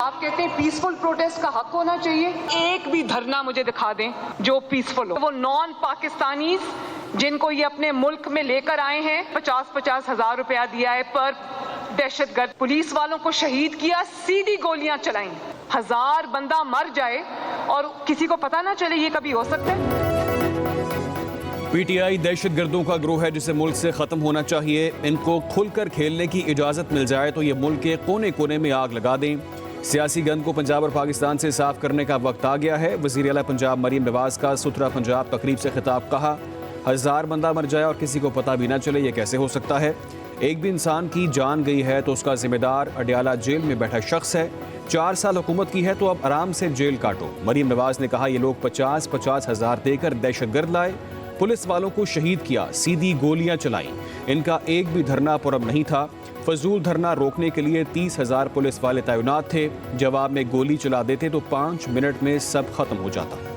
आप कहते हैं पीसफुल प्रोटेस्ट का हक होना चाहिए। एक भी धरना मुझे दिखा दें जो पीसफुल हो। वो नॉन पाकिस्तानीज जिनको ये अपने मुल्क में लेकर आए हैं, 50-50 हज़ार रुपया दिया है पर दहशतगर्द पुलिस वालों को शहीद किया, सीधी गोलियां चलाई, 1000 बंदा मर जाए और किसी को पता ना चले, ये कभी हो सकता है? पीटीआई दहशतगर्दों का गिरोह है जिसे मुल्क से खत्म होना चाहिए। इनको खुलकर खेलने की इजाजत मिल जाए तो ये मुल्क के कोने कोने में आग लगा दें। सियासी गंद को पंजाब और पाकिस्तान से साफ करने का वक्त आ गया है। वज़ीर आला पंजाब मरीम नवाज का सुथरा पंजाब तकरीब से खिताब। कहा 1000 बंदा मर जाए और किसी को पता भी ना चले, ये कैसे हो सकता है? एक भी इंसान की जान गई है तो उसका जिम्मेदार अडयाला जेल में बैठा शख्स है। 4 साल हुकूमत की है तो अब आराम से जेल काटो। मरीम नवाज ने कहा ये लोग 50-50 हज़ार देकर दहशतगर्द लाए, पुलिस वालों को शहीद किया, सीधी गोलियां चलाई। इनका एक भी धरना पुरअमन नहीं था। फजूल धरना रोकने के लिए 30,000 पुलिस वाले तैनात थे। जवाब में गोली चला देते तो 5 मिनट में सब खत्म हो जाता।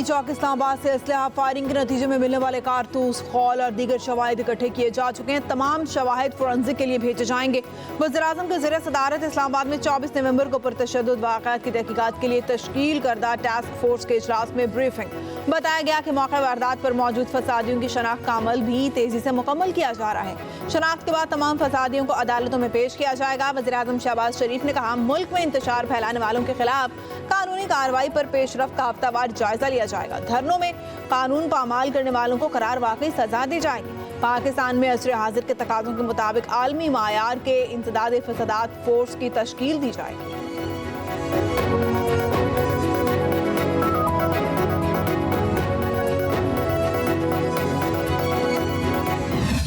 चौक इस्लामाबाद से असलहा फायरिंग के नतीजे में मिलने वाले कारतूस, खौल और दीगर शवाहिद इकट्ठे किए जा चुके हैं। तमाम शवाहिद फोरेंसिक के लिए भेजे जाएंगे। वज़ीर-ए-आज़म के ज़रिए सदारत इस्लामाबाद में 24 नवंबर को पुरतशद्दुद वाक़यात की तहकीकात के लिए तश्कील करदा टास्क फोर्स के इजलास में ब्रीफिंग। बताया गया कि मौके वारदात पर मौजूद फसादियों की शनाख्त का अमल भी तेजी से मुकम्मल किया जा रहा है। शनाख्त के बाद तमाम फसादियों को अदालतों में पेश किया जाएगा। वज़ीर-ए-आज़म शहबाज शरीफ ने कहा मुल्क में इंतशार फैलाने वालों के खिलाफ कानूनी कार्रवाई पर पेशरफ्त का हफ्तावार जायजा लिया जाएगा। धरनों में कानून पामाल करने वालों को करार वाकई सजा दी जाएगी। पाकिस्तान में असर हाजिर के तकाज़ों के मुताबिक आलमी मायार के इंसदाद फसादात फोर्स की तश्कील दी जाएगी।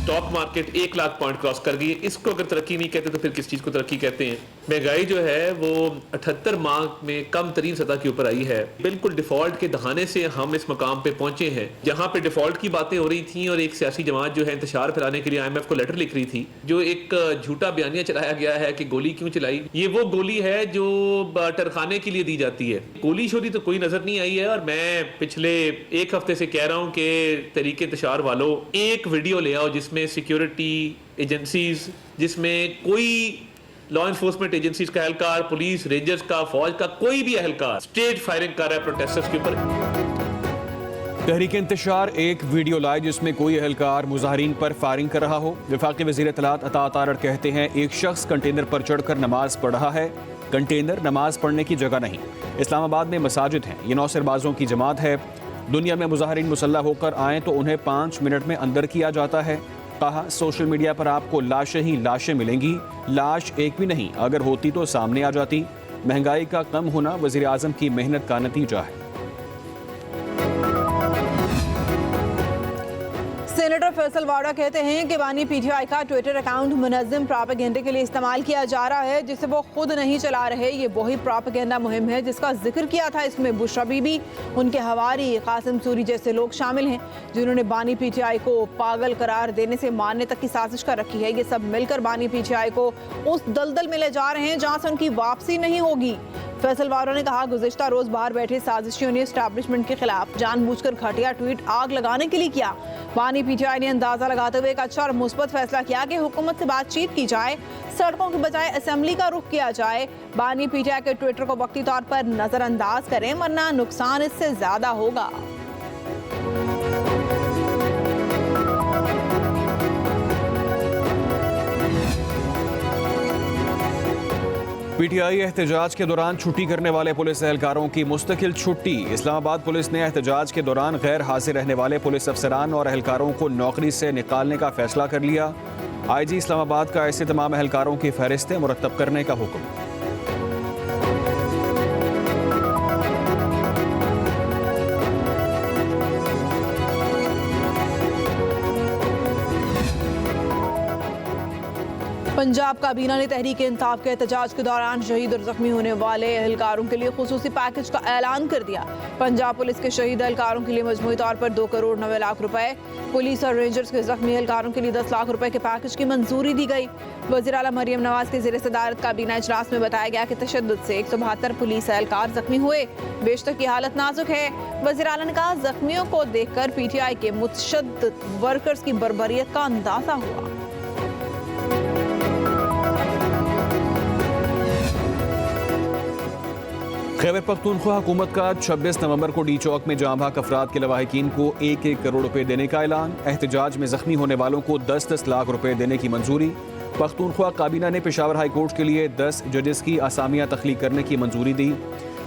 Stock market 1 lakh point cross कर गई है। इसको अगर तरक्की नहीं कहते तो फिर किस चीज को तरक्की कहते हैं? महंगाई जो है वो 78 माह में कम तरीन सतह के ऊपर आई है। बिल्कुल डिफॉल्ट के दहाने से हम इस मकाम पे पहुंचे हैं जहां पे डिफॉल्ट की बातें हो रही थी और एक सियासी जमात जो है इंतशार फैलाने के लिए IMF को लेटर लिख रही थी। जो एक झूठा बयानिया चलाया गया है कि गोली क्यों चलाई, ये वो गोली है जो टरखाने के लिए दी जाती है। गोली शोरी तो कोई नजर नहीं आई है। और मैं पिछले 1 हफ्ते से कह रहा हूं कि तरीके इंतशार वालों, एक वीडियो ले आओ जिसमें सिक्योरिटी एजेंसीज, जिसमें कोई लॉ एनफोर्समेंट एजेंसीज का एहलकार, पुलिस, रेंजर्स का, फौज का कोई भी एहलकार स्टेट फायरिंग कर रहा है प्रोटेस्टर्स के ऊपर। तहरीक इंतशार एक वीडियो लाए जिसमें कोई एहलकार मुजाहरीन पर फायरिंग कर रहा हो। वफाकी वज़ीर इत्तलात अता तारड़ कहते हैं एक शख्स कंटेनर पर चढ़कर नमाज पढ़ रहा है। कंटेनर नमाज पढ़ने की जगह नहीं, इस्लामाबाद में मसाजिद हैं, ये नौसरबाजों की जमात है। दुनिया में मुजाहरीन मुसल्लह होकर आएँ तो उन्हें 5 मिनट में अंदर किया जाता है। कहा सोशल मीडिया पर आपको लाशें ही लाशें मिलेंगी, लाश एक भी नहीं, अगर होती तो सामने आ जाती। महंगाई का कम होना वज़ीर आज़म की मेहनत का नतीजा है। सेनेटर फैसल वाड़ा कहते हैं कि बानी PTI का ट्विटर अकाउंट मुनज़्ज़म प्रोपेगेंडा के लिए इस्तेमाल किया जा रहा है जिसे वो खुद नहीं चला रहे। ये वही प्रोपेगेंडा मुहिम है जिसका जिक्र किया था। इसमें बुशरा बीबी, उनके हवारी कासिम सूरी जैसे लोग शामिल हैं जिन्होंने बानी PTI को पागल करार देने से मारने तक की साजिश कर रखी है। ये सब मिलकर बानी PTI को उस दलदल में ले जा रहे हैं जहाँ से उनकी वापसी नहीं होगी। फैसल वारा ने कहा गुज़िश्ता रोज बाहर बैठे साजिशियों ने एस्टैब्लिशमेंट के खिलाफ जानबूझकर घटिया ट्वीट आग लगाने के लिए किया। बानी PTI ने अंदाजा लगाते हुए एक अच्छा और मुस्बत फैसला किया कि हुकूमत से बातचीत की जाए, सड़कों के बजाय असेंबली का रुख किया जाए। बानी PTI के ट्विटर को वक्ती तौर पर नजरअंदाज करें वरना नुकसान इससे ज्यादा होगा। PTI एहतजाज के दौरान छुट्टी करने वाले पुलिस एहलकारों की मुस्तकिल छुट्टी। इस्लामाबाद पुलिस ने एहतजाज के दौरान गैर हाजिर रहने वाले पुलिस अफसरान और एहलकारों को नौकरी से निकालने का फैसला कर लिया। IG इस्लामाबाद का ऐसे तमाम एहलकारों की फहरिस्तें मुरतब करने का हुक्म। पंजाब काबीना ने तहरीक इंसाफ के एहतजाज के दौरान शहीद और जख्मी होने वाले एहलकारों के लिए खुसूसी पैकेज का ऐलान कर दिया। पंजाब पुलिस के शहीद एहलकारों के लिए मजमूई तौर पर 2 करोड़ 9 लाख रुपए, पुलिस और रेंजर्स के जख्मी एहलकारों के लिए 10 लाख रुपए के पैकेज की मंजूरी दी गई। वज़ीर आला मरियम नवाज के ज़ेर सदारत काबीना इजलास में बताया गया कि तशद्दुद से 172 पुलिस एहलकार जख्मी हुए, बेशतर की हालत नाजुक है। वज़ीर आला ने कहा, जख्मियों को देखकर PTI के मुतशद्दिद वर्कर्स की बर्बरियत का अंदाजा हुआ। खैबर पख्तूनख्वा हुकूमत का 26 नवंबर को डी चौक में जाँ भाग अफराद के लवाहिकीन को 1-1 करोड़ रुपए देने का ऐलान। एहतजाज में जख्मी होने वालों को 10-10 लाख रुपए देने की मंजूरी। पख्तूनख्वा काबीना ने पेशावर हाई कोर्ट के लिए 10 जजेस की असामियाँ तख्लीक करने की मंजूरी दी।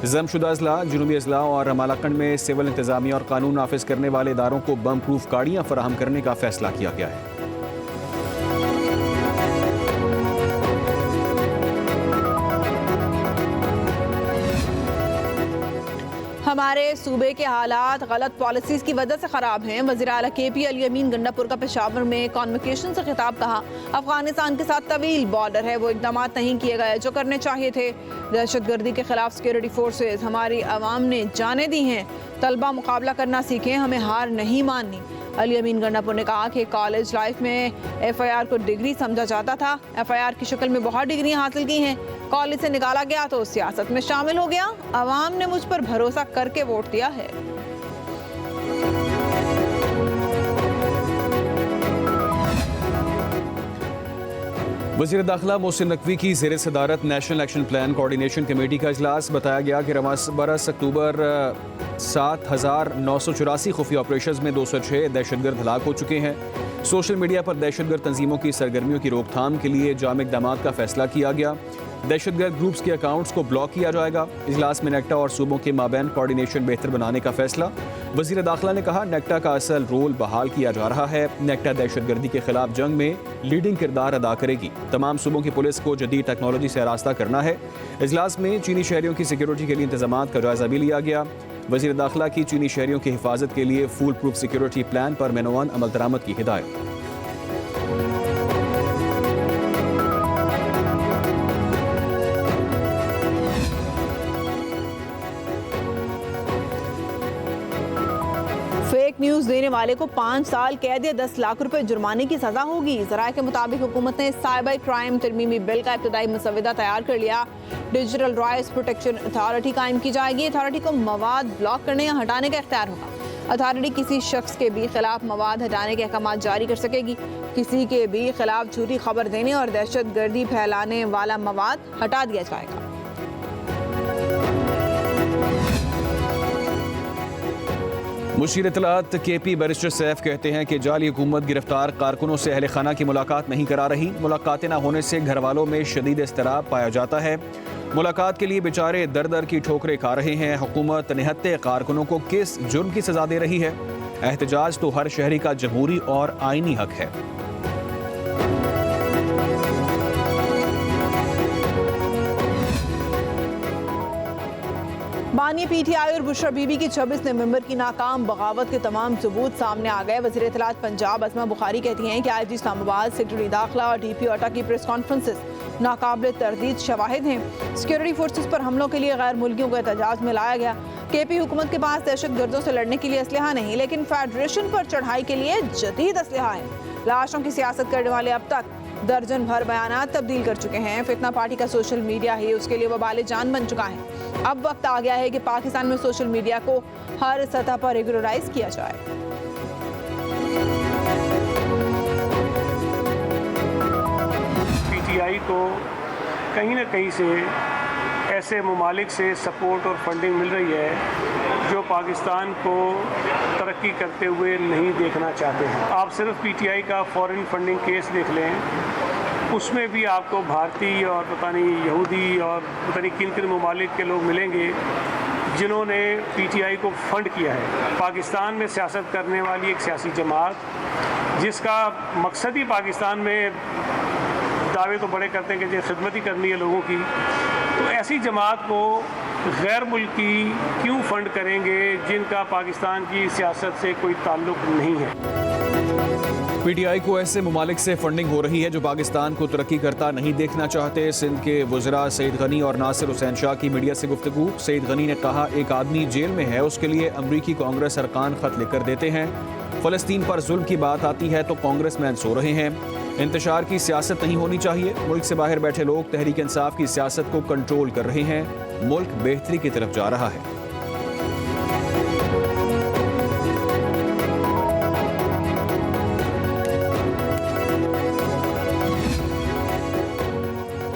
जमशुदा अजला, जुनूबी अजला और रमालाखंड में सिविल इंतजामिया और कानून नाफिज करने वाले इदारों को बम प्रूफ गाड़ियाँ फराहम करने का फैसला किया गया है। हमारे सूबे के हालात गलत पॉलिसीज की वजह से ख़राब हैं। वज़ीर आला KP अली अमीन गंडापुर का पेशावर में कॉन्वोकेशन से खिताब। कहा, अफगानिस्तान के साथ तवील बॉर्डर है, वो इकदाम नहीं किए गए जो करने चाहिए थे। दहशतगर्दी के खिलाफ सिक्योरिटी फोर्सेज हमारी आवाम ने जाने दी हैं। तलबा मुकाबला करना सीखें, हमें हार नहीं माननी। अली अमीन गंडापुर ने कहा कि कॉलेज लाइफ में FIR को डिग्री समझा जाता था। FIR की शक्ल में बहुत डिग्रियां हासिल की हैं। कॉलेज से निकाला गया तो सियासत में शामिल हो गया। आवाम ने मुझ पर भरोसा करके वोट दिया है। वज़ीर दाखिला मोहसिन नकवी की ज़ेर सदारत national action plan coordination committee का इजलास। बताया गया कि बरस अक्टूबर 7,984 खुफिया ऑपरेशन में 206 दहशतगर्द हलाक हो चुके हैं। सोशल मीडिया पर दहशतगर्द तंजीमों की सरगर्मियों की रोकथाम के लिए जाम इक़दामात का फैसला किया गया। दहशतगर्द ग्रुप्स के अकाउंट्स को ब्लॉक किया जाएगा। इजलास में नेक्टा और सूबों के माबैन कोऑर्डिनेशन बेहतर बनाने का फैसला। वज़ीर दाखिला ने कहा, नेक्टा का असल रोल बहाल किया जा रहा है। नेक्टा दहशतगर्दी के खिलाफ जंग में लीडिंग किरदार अदा करेगी। तमाम सूबों की पुलिस को जदीद टेक्नोलॉजी से आरास्ता करना है। इजलास में चीनी शहरियों की सिक्योरिटी के लिए इंतजाम का जायजा भी लिया गया। वज़ीर दाखिला की चीनी शहरियों की हिफाजत के लिए फूल प्रूफ सिक्योरिटी प्लान पर मेनोवान अमल दरामद की हिदायत। फेक न्यूज देने वाले को 5 साल कैद या 10 लाख रुपए जुर्माने की सजा होगी। ज़राए के मुताबिक हुकूमत ने साइबर क्राइम तरमीमी बिल का इब्तदाई मसवदा तैयार कर लिया। डिजिटल राइट्स प्रोटेक्शन अथॉरिटी कायम की जाएगी। अथॉरिटी को मवाद ब्लॉक करने या हटाने का इख्तियार होगा। अथॉरिटी किसी शख्स के भी खिलाफ मवाद हटाने के अहकाम जारी कर सकेगी। किसी के भी खिलाफ झूठी खबर देने और दहशत गर्दी फैलाने वाला मवाद हटा दिया जाएगा। मुशीर इत्तलात KP बैरिस्टर सैफ कहते हैं कि जाली हुकूमत गिरफ्तार कारकुनों से अहल खाना की मुलाकात नहीं करा रही। मुलाकातें न होने से घर वालों में शदीद इज़्तिराब पाया जाता है। मुलाकात के लिए बेचारे दर दर की ठोकरें खा रहे हैं। हुकूमत निहत्ते कारकुनों को किस जुर्म की सजा दे रही है? एहतजाज तो हर शहरी का जमहूरी और आइनी हक है। बानी PTI और बुशरा बीबी की 26 नवंबर की नाकाम बगावत के तमाम सबूत सामने आ गए। वज़ीर इत्तलात पंजाब असमा बुखारी कहती हैं कि IG इस्लामाबाद, सेक्रेटरी दाखिला और DP ओटा की प्रेस कॉन्फ्रेंसेस नाकाबिल तरदीद शवाहिद हैं। सिक्योरिटी फोर्सेस पर हमलों के लिए गैर मुल्कियों को एहतजाज में लाया गया। KP हुकूमत के पास दहशत गर्दों से लड़ने के लिए असलहा नहीं, लेकिन फेडरेशन पर चढ़ाई के लिए जदीद असलहा है। लाशों की सियासत करने वाले अब तक दर्जन भर बयानात तब्दील कर चुके हैं। फितना पार्टी का सोशल मीडिया ही उसके लिए वबाले जान बन चुका है। अब वक्त आ गया है कि पाकिस्तान में सोशल मीडिया को हर सतह पर रेगुलराइज किया जाए। PTI को कहीं ना कहीं से ऐसे ममालिक से सपोर्ट और फंडिंग मिल रही है जो पाकिस्तान को तरक्की करते हुए नहीं देखना चाहते हैं। आप सिर्फ PTI का फॉरेन फंडिंग केस देख लें, उसमें भी आपको भारतीय और पता नहीं यहूदी और पता नहीं किन किन ममालिक के लोग मिलेंगे जिन्होंने PTI को फंड किया है। पाकिस्तान में सियासत करने वाली एक सियासी जमात जिसका मकसद ही पाकिस्तान में दावे तो बड़े करते हैं कि खिदमत ही करनी है लोगों की, तो ऐसी जमात को गैर मुल्की क्यों फंड करेंगे जिनका पाकिस्तान की सियासत से कोई ताल्लुक़ नहीं है। पीटीआई को ऐसे ममालिक से फंडिंग हो रही है जो पाकिस्तान को तरक्की करता नहीं देखना चाहते। सिंध के वज़रा सईद गनी और नासिर हुसैन शाह की मीडिया से गुफ्तगू। सईद गनी ने कहा, एक आदमी जेल में है, उसके लिए अमरीकी कांग्रेस अरकान खत लिखकर देते हैं। फ़लस्तीन पर जुल्म की बात आती है तो कांग्रेसमैन सो रहे हैं। इंतशार की सियासत नहीं होनी चाहिए। मुल्क से बाहर बैठे लोग तहरीक इंसाफ की सियासत को कंट्रोल कर रहे हैं। मुल्क बेहतरी की तरफ जा रहा है।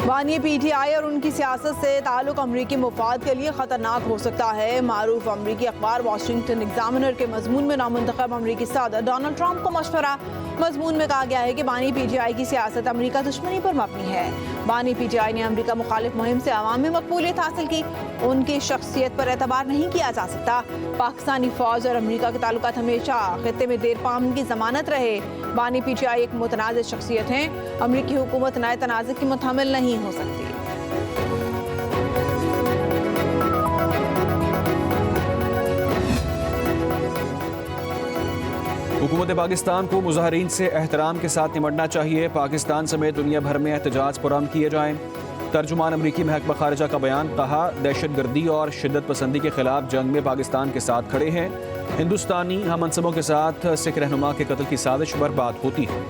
बानी पीटीआई और उनकी सियासत से ताल्लुक अमरीकी मुफाद के लिए खतरनाक हो सकता है। मारूफ अमरीकी अखबार वाशिंगटन एग्जामिनर के मजमून में नामुंतखब अमरीकी सदर डोनाल्ड ट्रंप को मशवरा। मजमून में कहा गया है कि बानी पीटीआई की सियासत अमरीका दुश्मनी पर मबनी है। बानी पीटीआई ने अमरीका मुखालिफ मुहिम से अवाम में मकबूलियत हासिल की। उनकी शख्सियत पर एतबार नहीं किया जा सकता। पाकिस्तानी फौज और अमरीका के ताल्लुकात हमेशा खित्ते में देर पाम की जमानत रहे। बानी पीटीआई एक मुतनाज़ शख्सियत हैं। अमरीकी हुकूमत नए तनाज़ की मुतहम्मिल नहीं हो सकती। हुकूमत पाकिस्तान को मुजाहरीन से एहतराम के साथ निमटना चाहिए। पाकिस्तान समेत दुनिया भर में एहतजाज पुरअमन किए जाएं। तर्जुमान अमरीकी महकमा खारजा का बयान। कहा, दहशतगर्दी और शिद्दत पसंदी के खिलाफ जंग में पाकिस्तान के साथ खड़े हैं। हिंदुस्तानी हम मनसबों के साथ सिख रहनुमा के कत्ल की साजिश पर बात होती है।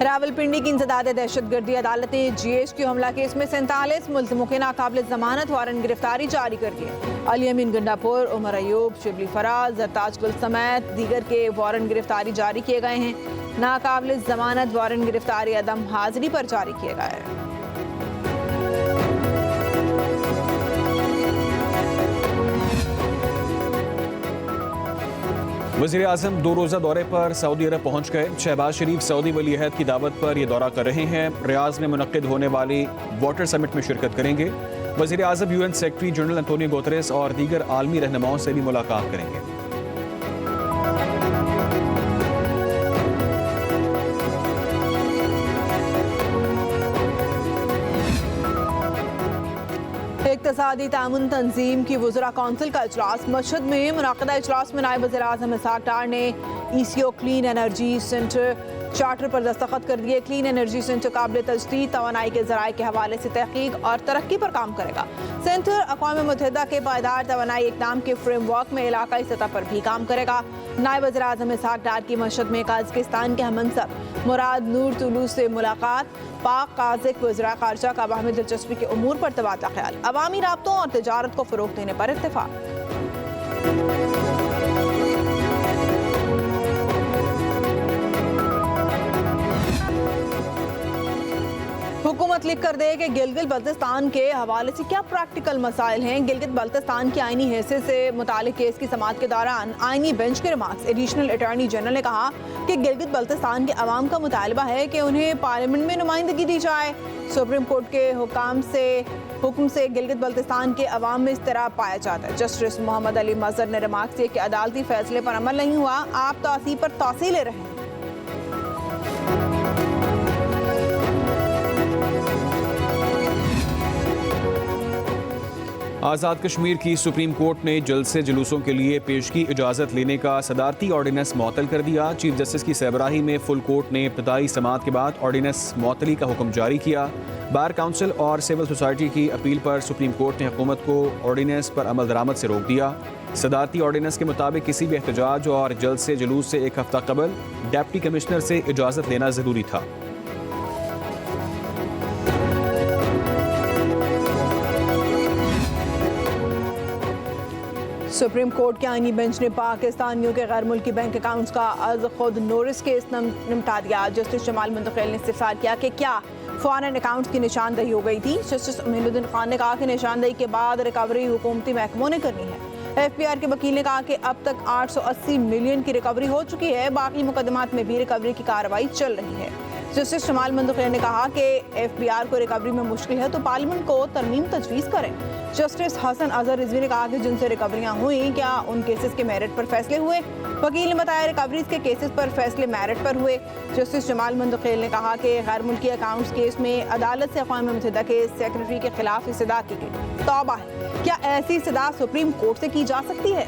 रावलपिंडी की इंसदाद दहशतगर्दी अदालत ने GHQ हमला केस में 47 मुल्ज़िमों के नाकाबिल जमानत वारंट गिरफ्तारी जारी कर दिए। अली अमीन गंडापुर, उमर अयूब, शिबली फराज, जरताज गुल समेत दीगर के वारंट गिरफ्तारी जारी किए गए हैं। नाकाबिल जमानत वारंट गिरफ्तारी अदम हाजिरी पर जारी किए गए हैं। वज़ीर आज़म 2 रोज़ा दौरे पर सऊदी अरब पहुँच गए। शहबाज शरीफ सऊदी वली अहद की दावत पर यह दौरा कर रहे हैं। रियाज में मुनक्किद होने वाली वाटर समिट में शिरकत करेंगे। वज़ीर आज़म UN secretary general Antonio Guterres और दीगर आलमी रहनुमाओं से भी मुलाकात करेंगे। इक़्तिसादी तामुन तंजीम की वज़रा कौंसिल का इजलास। मशहद में मुनाक़िदा इजलास में नायब वज़ीर आज़म इसहाक़ डार ने ECO clean energy centre charter पर दस्तखत कर दिए। क्लीन एनर्जी सेंटर काबिल तजदीद तवानाई के ज़राए के हवाले से तहक़ीक़ और तरक्की पर काम करेगा। सेंटर अक़वाम मुत्तहिदा के पायदार तवानाई इक़दाम के फ्रेमवर्क में इलाक़ाई सतह पर भी काम करेगा। नायब वज़ीर आज़म इसहाक़ डार की मशहद में कज़ाकिस्तान के हममंसब मुराद नूर तुलू से मुलाकात। पाक काज़िक वज़ीर ख़ारजा का बाहमी दिलचस्पी के उमूर पर तबादला ख्याल। अवामी राब्तों और तिजारत को फ़रोग़ देने पर इत्तेफ़ाक़। हुकूमत लिख कर दे कि गिलगित बल्तिस्तान के हवाले से क्या प्रैक्टिकल मसाइल हैं। गिलगित बल्तिस्तान की आईनी हैसियत से मुतालिक केस की समाअत के दौरान आईनी बेंच के रिमार्क्स। एडिशनल अटॉर्नी जनरल ने कहा कि गिलगित बल्तिस्तान के अवाम का मुतालबा है कि उन्हें पार्लियामेंट में नुमाइंदगी दी जाए। सुप्रीम कोर्ट के हुक्म से गिलगित बल्तिस्तान के अवाम में इज़्तिराब पाया जाता है। जस्टिस मोहम्मद अली मज़हर ने रिमार्क्स दिए कि अदालती फैसले पर अमल नहीं हुआ, आप तौसीब पर तौसी ले रहे हैं। आज़ाद कश्मीर की सुप्रीम कोर्ट ने जलसे जुलूसों के लिए पेश की इजाज़त लेने का सदारती ऑर्डिनेंस मअतल कर दिया। चीफ जस्टिस की सरबराही में फुल कोर्ट ने इब्तदाई समाअत के बाद ऑर्डिनेंस मअतली का हुक्म जारी किया। बार काउंसिल और सिविल सोसाइटी की अपील पर सुप्रीम कोर्ट ने हुकूमत को ऑर्डिनेंस पर अमल दरामद से रोक दिया। सदारती ऑर्डिनेंस के मुताबिक किसी भी एहतजाज और जलसे जुलूस से एक हफ्ता कबल डिप्टी कमिश्नर से इजाज़त लेना ज़रूरी था। सुप्रीम कोर्ट के आईनी बेंच ने पाकिस्तानियों के गैर मुल्की बैंक अकाउंट्स का अज खुद नोरिस केस निपटा दिया। जस्टिस जमाल मुंतकिल ने इस्तिफसार किया कि क्या फॉरेन अकाउंट्स की निशानदही हो गई थी। जस्टिस अमीनुद्दीन खान ने कहा कि निशानदही के बाद रिकवरी हुकूमती महकमों ने करनी है। FBR के वकील ने कहा कि अब तक 880 मिलियन की रिकवरी हो चुकी है। बाकी मुकदमात में भी रिकवरी की कार्रवाई चल रही है। जस्टिस जमाल मंदखेर ने कहा कि FBR को रिकवरी में मुश्किल है तो पार्लियामेंट को तरमीम तजवीज़ करें। जस्टिस हसन अजहर रिजवी ने कहा कि जिनसे रिकवरियां हुई क्या उन केसेस के मेरिट पर फैसले हुए। वकील ने बताया रिकवरीज के केसेस पर फैसले मेरिट पर हुए। जस्टिस जमाल मंदखेर ने कहा कि गैर मुल्की अकाउंट्स केस में अदालत से अक़वाम मुत्तहिदा के सेक्रेटरी के खिलाफ इस्तदा की गई। तौबा है, क्या ऐसी इस्तदा सुप्रीम कोर्ट से की जा सकती है?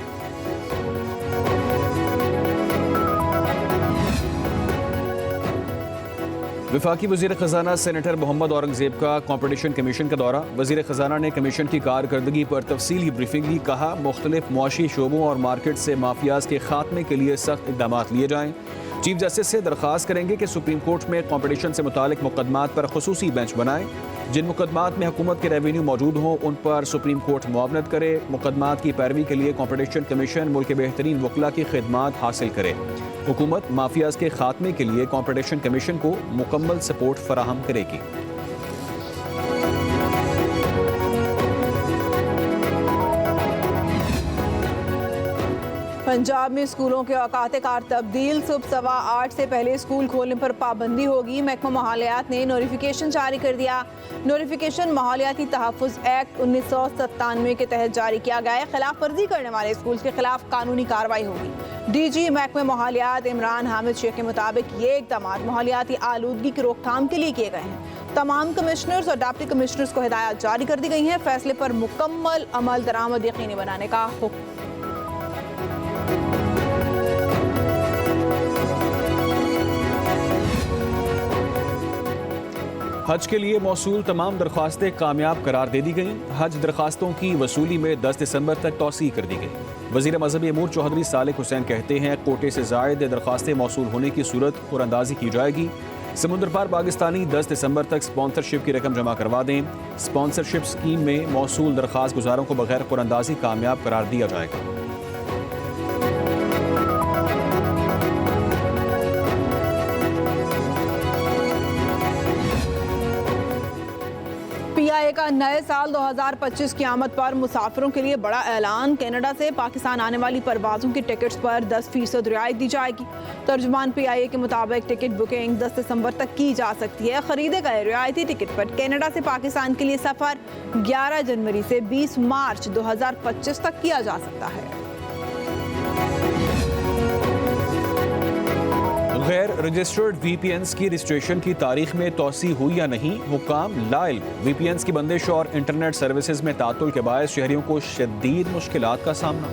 वफाकी वज़ीर ख़ज़ाना सेनेटर मोहम्मद औरंगज़ेब का कॉम्पिटिशन कमीशन का दौरा। वज़ीर ख़ज़ाना ने कमीशन की कारकर्दगी पर तफसीली ब्रीफिंग दी। कहा मुख्तलिफ मुआशी शोबों और मार्केट से माफियाज के खात्मे के लिए सख्त इक़दाम लिए जाएँ। चीफ जस्टिस से दरख्वास्त करेंगे कि सुप्रीम कोर्ट में कॉम्पिटिशन से मुतालिक मुकदमात पर खुसूसी बेंच बनाएं। जिन मुकदमात में हुकूमत के रेवेन्यू मौजूद हों उन पर सुप्रीम कोर्ट मुआवनत करे। मुकदमात की पैरवी के लिए कॉम्पिटिशन कमीशन मुल्क के बेहतरीन वकला की खिदमात हासिल करे। हुकूमत माफियाज के खात्मे के लिए कॉम्पिटिशन कमीशन को मुकम्मल सपोर्ट फराहम करेगी। पंजाब में स्कूलों के औकात कार तब्दील। सुबह 8:15 से पहले स्कूल खोलने पर पाबंदी होगी। महकमा माहौलियात ने नोटिफिकेशन जारी कर दिया। नोटिफिकेशन माहौलियाती तहफ़्फ़ुज़ एक्ट 1997 के तहत जारी किया गया है। खिलाफ वर्जी करने वाले स्कूल के खिलाफ कानूनी कार्रवाई होगी। DG महकमा माहौलियात इमरान हामिद शेख के मुताबिक ये इक़दाम माहौलियाती आलूदगी की रोकथाम के लिए किए गए हैं। तमाम कमिश्नर्स और डिप्टी कमिश्नर्स को हिदायत जारी कर दी गई हैं। फैसले पर मुकम्मल अमल दरामद यकीनी बनाने का हुक्म। हज के लिए मौसूल तमाम दरख्वास्तें कामयाब करार दे दी गईं। हज दरख्वास्तों की वसूली में 10 दिसंबर तक तौसी कर दी गई। वज़ीर मज़हबी अमूर चौधरी सालिक हुसैन कहते हैं कोटे से ज़ायद दरख्वास्तें मौसूल होने की सूरत कुरानंदाज़ी की जाएगी। समुद्र पार पाकिस्तानी 10 दिसंबर तक स्पॉन्सरशिप की रकम जमा करवा दें। स्पॉन्सरशिप स्कीम में मौसूल दरख्वास्त गुजारों को बगैर कुरानंदाज़ी कामयाब करार दिया जाएगा। PIA का नए साल 2025 की आमद पर मुसाफिरों के लिए बड़ा ऐलान। कनाडा से पाकिस्तान आने वाली परवाज़ों की टिकट्स पर 10% रियायत दी जाएगी। तर्जुमान PIA के मुताबिक टिकट बुकिंग 10 दिसंबर तक की जा सकती है। खरीदे गए रियायती टिकट पर कनाडा से पाकिस्तान के लिए सफ़र 11 जनवरी से 20 मार्च 2025 तक किया जा सकता है। गैर रजिस्टर्ड VPNs की रजिस्ट्रेशन की तारीख में तौसी हुई या नहीं, हुक्काम लाइल। VPNs की बंदिश और इंटरनेट सर्विसेज में तातुल के बायस शहरियों को शदीद मुश्किलात का सामना।